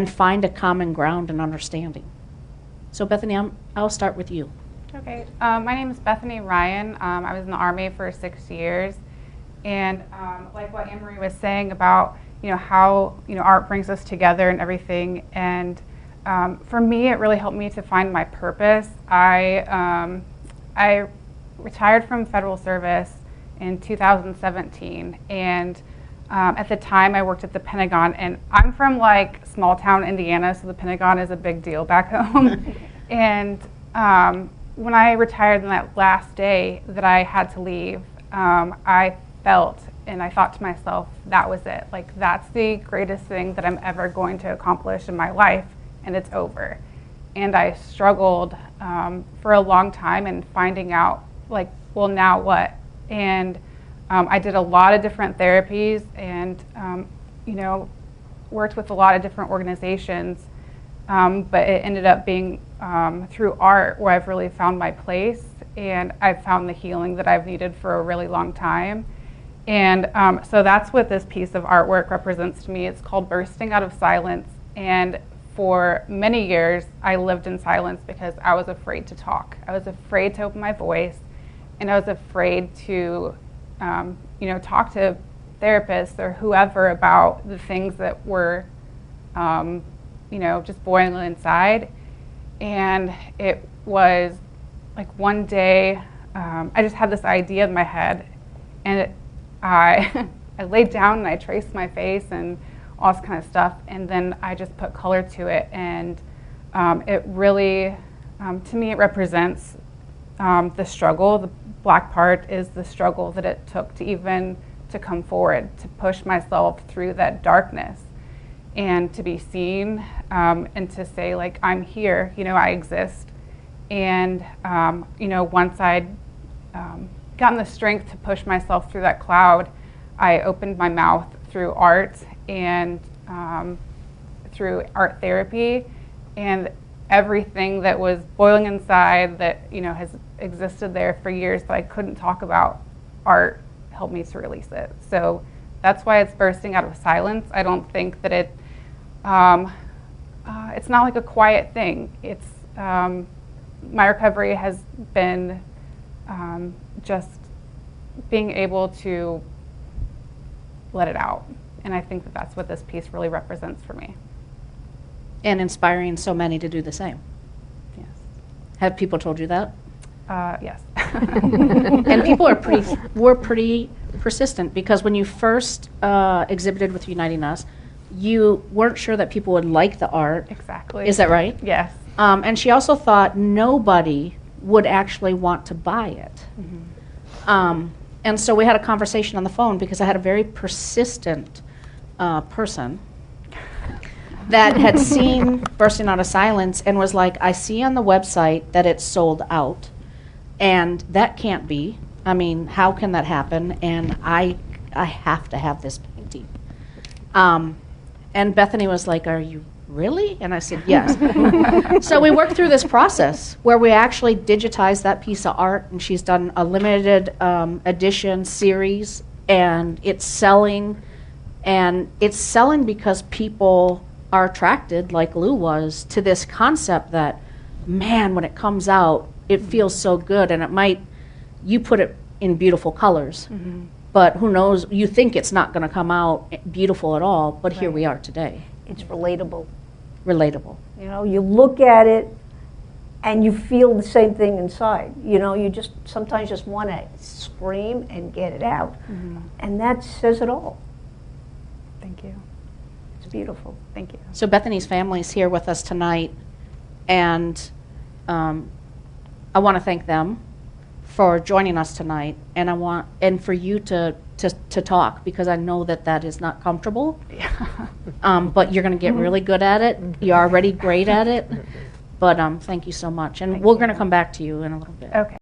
and find a common ground and understanding. So Bethany, I'll start with you. Okay, my name is Bethany Ryan. I was in the Army for 6 years, and like what Anne Marie was saying about how art brings us together and everything, and for me it really helped me to find my purpose. I retired from federal service in 2017, and at the time I worked at the Pentagon, and I'm from like small town Indiana, so the Pentagon is a big deal back home. And when I retired on that last day that I had to leave, I felt and I thought to myself, that was it. Like, that's the greatest thing that I'm ever going to accomplish in my life, and it's over. And I struggled for a long time in finding out, like, well, now what? And I did a lot of different therapies and, worked with a lot of different organizations, but it ended up being through art where I've really found my place, and I've found the healing that I've needed for a really long time. And so that's what this piece of artwork represents to me. It's called Bursting Out of Silence. And for many years, I lived in silence because I was afraid to talk. I was afraid to open my voice, and I was afraid to, talk to therapists or whoever about the things that were, just boiling inside. And it was like one day, I just had this idea in my head, and I laid down and I traced my face and all this kind of stuff, and then I just put color to it, and it really, to me, it represents the struggle. The black part is the struggle that it took to even to come forward, to push myself through that darkness, and to be seen, and to say, like, I'm here, I exist. And once I'd gotten the strength to push myself through that cloud, I opened my mouth through art and through art therapy, and everything that was boiling inside that has existed there for years that I couldn't talk about, art helped me to release it. So that's why it's bursting out of silence. I don't think that it's not like a quiet thing. It's my recovery has been just being able to let it out. And I think that that's what this piece really represents for me. And inspiring so many to do the same. Yes. Have people told you that? Yes. And people were pretty persistent, because when you first exhibited with UnitingUS, you weren't sure that people would like the art. Exactly. Is that right? Yes. And she also thought nobody would actually want to buy it. Mm-hmm. And so we had a conversation on the phone, because I had a very persistent person that had seen Bursting Out of Silence and was like, I see on the website that it's sold out, and that can't be. I mean, how can that happen? And I have to have this painting. And Bethany was like, are you really? And I said, yes. So we worked through this process where we actually digitized that piece of art, and she's done a limited edition series, and it's selling. And it's selling because people are attracted, like Lou was, to this concept that, man, when it comes out, it feels so good. And you put it in beautiful colors, but who knows, you think it's not going to come out beautiful at all, but here we are today. It's relatable. Relatable. You look at it and you feel the same thing inside. You just sometimes just want to scream and get it out. And that says it all. Thank you. It's beautiful. Thank you. So Bethany's family is here with us tonight, and I want to thank them for joining us tonight, and for you to talk, because I know that is not comfortable. Yeah. But you're going to get really good at it. You're already great at it. But thank you so much, and we're going to come back to you in a little bit. Okay.